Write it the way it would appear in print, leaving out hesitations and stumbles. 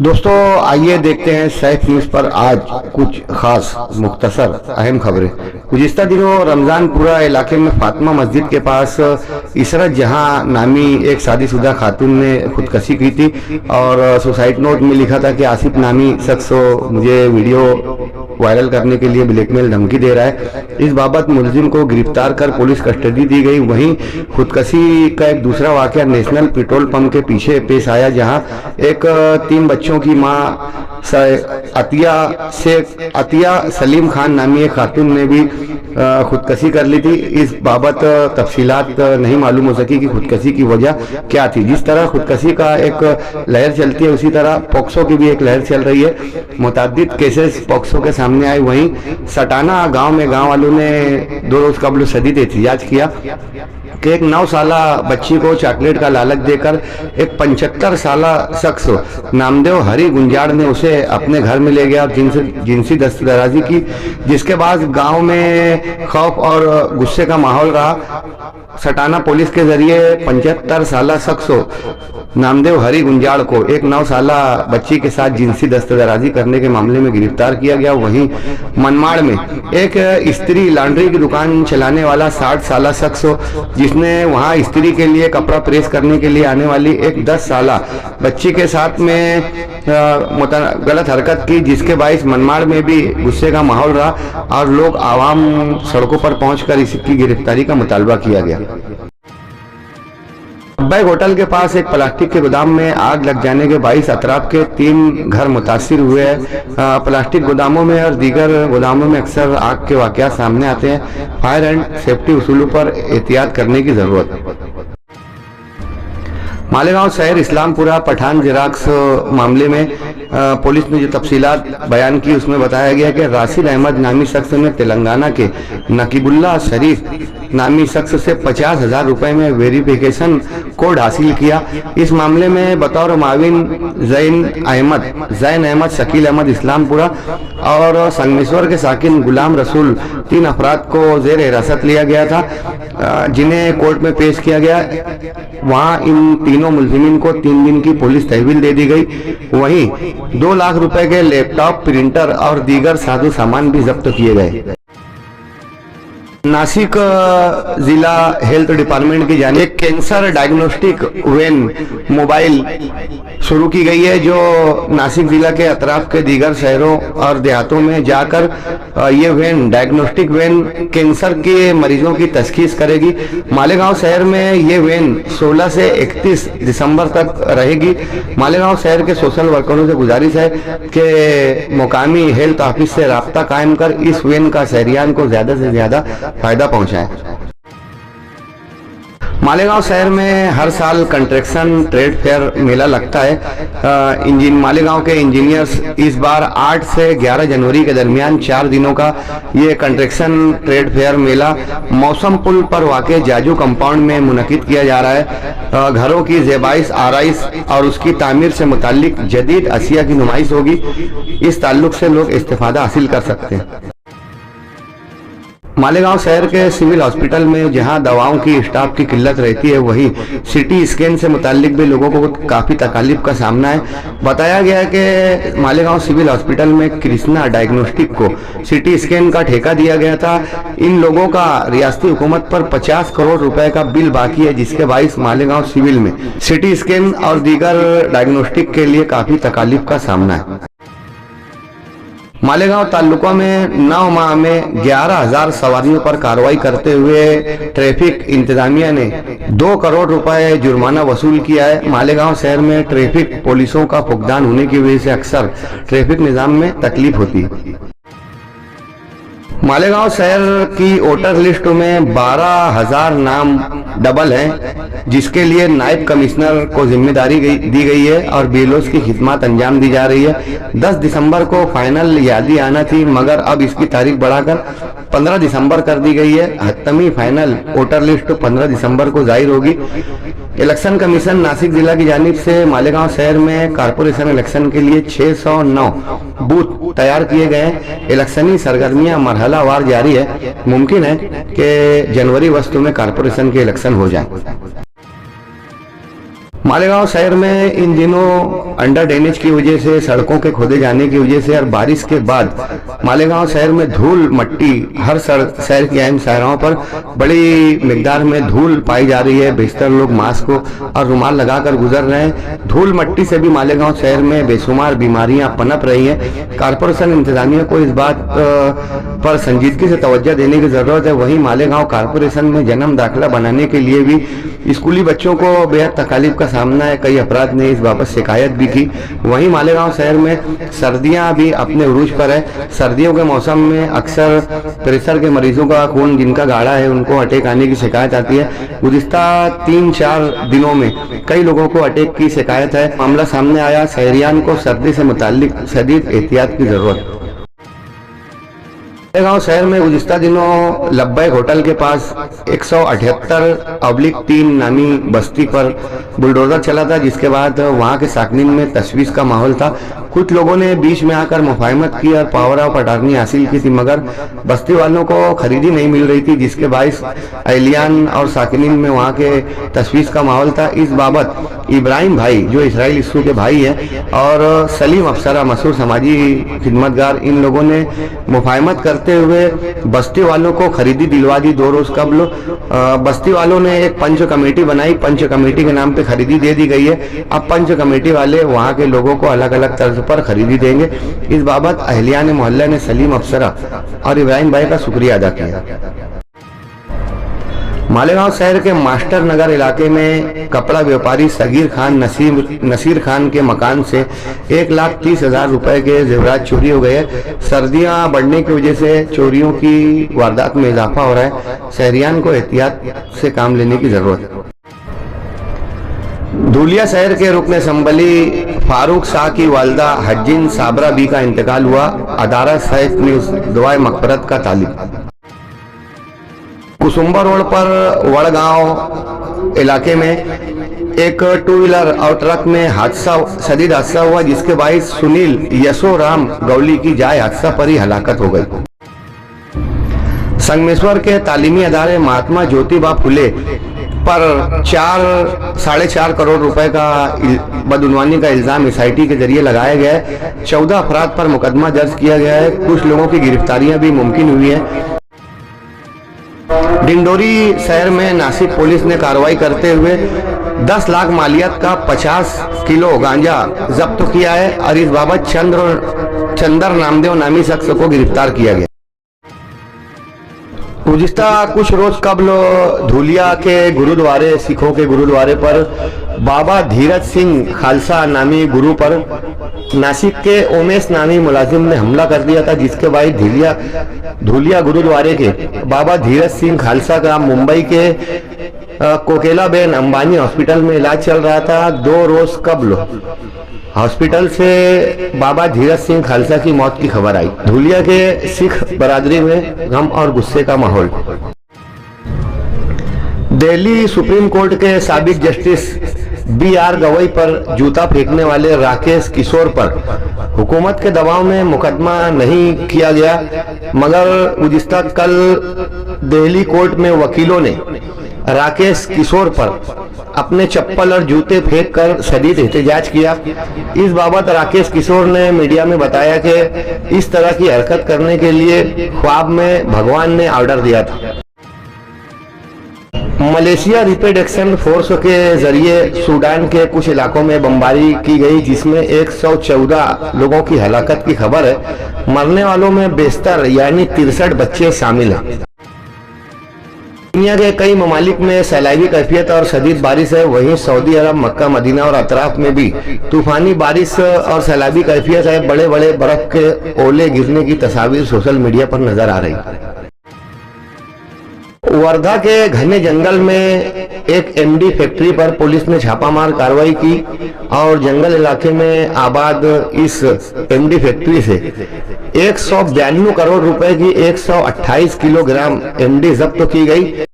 दोस्तों आइए देखते हैं सैफ न्यूज पर आज कुछ खास मुख्तसर अहम खबरें। गुज़िश्ता दिनों रमजानपुरा इलाके में फातिमा मस्जिद के पास इसरत जहां नामी एक शादीशुदा खातून ने खुदकशी की थी और सुसाइड नोट में लिखा था कि आसिफ नामी शख्स मुझे वीडियो वायरल करने के लिए ब्लैकमेल धमकी दे रहा है। इस बाबत मुलजिम को गिरफ्तार कर पुलिस कस्टडी दी गई। वहीं खुदकशी का एक दूसरा वाकया नेशनल पेट्रोल पंप के पीछे पेश आया, जहां एक 3 बच्चों की मां अतिया सलीम खान नामी एक खातून ने भी खुदकशी कर ली थी। इस बाबत तफसीलात नहीं मालूम हो सकी कि खुदकशी की वजह क्या थी। जिस तरह खुदकशी का एक लहर चलती है उसी तरह पोक्सो की भी एक लहर चल रही है। मुतअद्दिद केसेस पोक्सो के सामने आए। वहीं सटाना गांव में गांव वालों ने 2 रोज कबल शदीद एहतिजाज किया कि एक 9 साला बच्ची को चॉकलेट का लालच देकर एक 75 साला शख्स नामदेव हरी गुंजाड़ ने उसे अपने घर में ले गया और जिनसी दस्तदराजी की, जिसके बाद गांव में खौफ और गुस्से का माहौल रहा। सटाना पुलिस के जरिए 75 साला शख्स नामदेव हरी गुंजाड़ को एक 9 साला बच्ची के साथ जिनसी दस्तदराजी करने के मामले में गिरफ्तार किया गया। वहीं मनमाड़ में एक स्त्री लॉन्ड्री की दुकान चलाने वाला 60 साला शख्स जिसने वहां स्त्री के लिए कपड़ा प्रेस करने के लिए आने वाली एक 10 साला बच्ची के साथ में गलत हरकत की, जिसके बाइस मनमाड़ में भी गुस्से का माहौल रहा और लोग आवाम सड़कों पर पहुंचकर इसकी गिरफ्तारी का मुतालबा किया गया। बैग होटल के पास एक प्लास्टिक के गोदाम में आग लग जाने के 22 अतराफ के 3 घर मुतासिर हुए हैं। प्लास्टिक गोदामों में और दीगर गोदामों में अक्सर आग के वाकयात सामने आते हैं। फायर एंड सेफ्टी उसूलों पर एहतियात करने की जरूरत है। मालेगांव शहर इस्लामपुरा पठान जेराक्स मामले में पुलिस ने जो तफसीलात बयान की उसमें बताया गया कि राशिद अहमद नामी शख्स ने तेलंगाना के नकीबुल्ला शरीफ नामी शख्स से 50,000 रुपए में वेरिफिकेशन कोड हासिल किया। इस मामले में बतौर माविन जैन अहमद शकील अहमद इस्लामपुरा और संगमेश्वर के साकिन गुलाम रसूल 3 अफराद को जेर हिरासत लिया गया था, जिन्हें कोर्ट में पेश किया गया। वहां इन तीनों मुलजिमीन को 3 दिन की पुलिस तहवील दे दी गई। वहीं 2 लाख रुपए के लैपटॉप, प्रिंटर और दीगर साजो सामान भी जब्त किए गए। नासिक जिला हेल्थ डिपार्टमेंट की जानिब एक कैंसर डायग्नोस्टिक वैन मोबाइल शुरू की गई है, जो नासिक जिला के अतराफ के दीगर शहरों और देहातों में जाकर ये वैन डायग्नोस्टिक वैन कैंसर के मरीजों की तशखीस करेगी। मालेगांव शहर में ये वैन 16 से 31 दिसंबर तक रहेगी। मालेगांव शहर के सोशल वर्करों से गुजारिश है कि मुकामी हेल्थ ऑफिस से राब्ता कायम कर इस वैन का शहरियान को ज्यादा से ज्यादा फायदा पहुंचाएं। मालेगांव शहर में हर साल कंस्ट्रक्शन ट्रेड फेयर मेला लगता है। मालेगांव के इंजीनियर्स इस बार 8 से 11 जनवरी के दरमियान 4 दिनों का ये कंस्ट्रक्शन ट्रेड फेयर मेला मौसम पुल पर वाक़े जाजू कंपाउंड में मुनक़िद किया जा रहा है। घरों की ज़ेबाइश आराइश और उसकी तामीर से मुताल्लिक जदीद अशिया की नुमाइश होगी। इस ताल्लुक से लोग इस्तिफ़ादा हासिल कर सकते हैं। मालेगांव शहर के सिविल हॉस्पिटल में जहां दवाओं की स्टाफ की किल्लत रहती है, वहीं सिटी स्कैन से मुताल्लिक भी लोगों को काफ़ी तकालीफ का सामना है। बताया गया कि मालेगांव सिविल हॉस्पिटल में कृष्णा डायग्नोस्टिक को सिटी स्कैन का ठेका दिया गया था। इन लोगों का रियासती हुकूमत पर 50 करोड़ रुपए का बिल बाकी है, जिसके बाइस मालेगांव सिविल में सिटी स्कैन और दीगर डायग्नोस्टिक के लिए काफ़ी तकालीफ का सामना है। मालेगांव तालुका में 9 माह में 11,000 सवारियों पर कार्रवाई करते हुए ट्रैफिक इंतजामिया ने 2 करोड़ रुपए जुर्माना वसूल किया है। मालेगांव शहर में ट्रैफिक पुलिसों का फुकदान होने की वजह से अक्सर ट्रैफिक निजाम में तकलीफ होती है। मालेगांव शहर की वोटर लिस्ट में 12,000 नाम डबल हैं, जिसके लिए नायब कमिश्नर को जिम्मेदारी दी गई है और बीएलओस की खिदमत अंजाम दी जा रही है। 10 दिसंबर को फाइनल यादी आना थी, मगर अब इसकी तारीख बढ़ाकर 15 दिसंबर कर दी गई है। हतमी फाइनल वोटर लिस्ट 15 दिसंबर को जाहिर होगी। इलेक्शन कमीशन नासिक जिला की जानिब से मालेगांव शहर में कारपोरेशन इलेक्शन के लिए 609 बूथ तैयार किए गए। इलेक्शनी सरगर्मियां मरहलावार जारी है। मुमकिन है कि जनवरी वस्तु में कारपोरेशन के इलेक्शन हो जाए। मालेगांव शहर में इन दिनों अंडर ड्रेनेज की वजह से, सड़कों के खोदे जाने की वजह से और बारिश के बाद मालेगांव शहर में धूल मट्टी, हर शहर की अहम शाहराहों पर बड़ी मिकदार में धूल पाई जा रही है। बेशतर लोग मास्क और रुमाल लगाकर गुजर रहे हैं। धूल मट्टी से भी मालेगांव शहर में बेशुमार बीमारियां पनप रही हैं। कारपोरेशन इंतजामिया को इस बात पर संजीदगी से तवज्जो देने की जरूरत है। वहीं मालेगांव कारपोरेशन में जन्म दाखिला बनाने के लिए भी स्कूली बच्चों को बेहद तकलीफ का सामना है। कई अफराद ने इस बाबत शिकायत भी की। वहीं मालेगांव शहर में सर्दियां भी अपने उरूज पर है। सर्दियों के मौसम में अक्सर प्रेशर के मरीजों का खून जिनका गाढ़ा है उनको अटैक आने की शिकायत आती है। गुज़िश्ता 3-4 दिनों में कई लोगों को अटैक की शिकायत है। मामला सामने आया। शहरियान को सर्दी से मुताल्लिक शदीद एहतियात की जरूरत है। मालेगांव शहर में गुज़िश्ता दिनों लब्बैक होटल के पास 178/3 नामी बस्ती पर बुलडोजर चला था, जिसके बाद वहां के साकनीन में तशवीश का माहौल था। कुछ लोगों ने बीच में आकर मुफाहमत की और पावर ऑफ अटॉर्नी हासिल की थी, मगर बस्ती वालों को खरीदी नहीं मिल रही थी, जिसके बायस अहलियान और साकनीन में वहां के तशवीश का माहौल था। इस बाबत इब्राहिम भाई, जो इसराइल इस्सू के भाई हैं, और सलीम अफसरा, मशहूर समाजी खिदमतगार, इन लोगों ने मुफाहमत करते हुए बस्ती वालों को खरीदी दिलवा दी। 2 रोज कबल बस्ती वालों ने एक पंच कमेटी बनाई। पंच कमेटी के नाम पे खरीदी दे दी गई है। अब पंच कमेटी वाले वहां के लोगों को अलग अलग तर्ज पर खरीदी देंगे। इस बाबत अहलियान मोहल्ला ने सलीम अफसरा और इब्राहिम भाई का शुक्रिया अदा किया। मालेगांव शहर के मास्टर नगर इलाके में कपड़ा व्यापारी सगीर खान नसीर खान के मकान से 1,30,000 रुपए के जेवरात चोरी हो गए। सर्दियां बढ़ने की वजह से चोरियों की वारदात में इजाफा हो रहा है। शहरियान को एहतियात से काम लेने की जरूरत है। धूलिया शहर के रुकन असम्बली फारूक शाह की वालदा हज्जिन साबरा बी का इंतकाल हुआ। अदारा सैफ न्यूज दुआए मग़फ़िरत का तालिब। कुसुम्बा रोड पर वड़गांव इलाके में एक 2 व्हीलर और ट्रक में शदीद हादसा हुआ, जिसके बायस सुनील यशोराम गौली की जाए हादसा पर ही हलाकत हो गई। संगमेश्वर के तालीमी अदारे महात्मा ज्योतिबा फुले पर 4.5 करोड़ रुपए का बदउनवानी का इल्जाम SIT के जरिए लगाया गया है। 14 अफराद पर मुकदमा दर्ज किया गया है। कुछ लोगों की गिरफ्तारियां भी मुमकिन हुई है। डिंडोरी शहर में नासिक पुलिस ने कार्रवाई करते हुए 10 लाख मालियत का 50 किलो गांजा जब्त किया है और इस बाबत चंदर नामदेव नामी शख्स को गिरफ्तार किया गया। गुज़िश्ता कुछ रोज कबल धूलिया के गुरुद्वारे, सिखों के गुरुद्वारे पर बाबा धीरज सिंह खालसा नामी गुरु पर नासिक के उमेश नामी मुलाजिम ने हमला कर दिया था, जिसके बाद धूलिया गुरुद्वारे के बाबा धीरज सिंह खालसा का मुंबई के कोकिलाबेन अंबानी हॉस्पिटल में इलाज चल रहा था। 2 रोज कबल हॉस्पिटल से बाबा धीरज सिंह खालसा की मौत की खबर आई। धूलिया के सिख बरादरी में गम और गुस्से का माहौल। दिल्ली सुप्रीम कोर्ट के साबिक जस्टिस BR गवई पर जूता फेंकने वाले राकेश किशोर पर हुकूमत के दबाव में मुकदमा नहीं किया गया, मगर गुज़िश्ता कल दिल्ली कोर्ट में वकीलों ने राकेश किशोर पर अपने चप्पल और जूते फेंक कर शदीद एहतजाज किया। इस बाबत राकेश किशोर ने मीडिया में बताया कि इस तरह की हरकत करने के लिए ख्वाब में भगवान ने ऑर्डर दिया था। मलेशिया रैपिड एक्शन फोर्स के जरिए सूडान के कुछ इलाकों में बमबारी की गई, जिसमें 114 लोगों की हलाकत की खबर है। मरने वालों में बेशतर यानी 63 बच्चे शामिल हैं। दुनिया के कई ममालिक में सैलाबी कैफियत और शदीद बारिश है। वहीं सऊदी अरब, मक्का, मदीना और अतराफ में भी तूफानी बारिश और सैलाबी कैफियत है। बड़े बड़े बर्फ के ओले गिरने की तस्वीर सोशल मीडिया पर नजर आ रही है। वर्धा के घने जंगल में एक MD फैक्ट्री पर पुलिस ने छापामार कार्रवाई की और जंगल इलाके में आबाद इस MD फैक्ट्री से 192 करोड़ रुपए की 128 किलोग्राम MD जब्त की गई।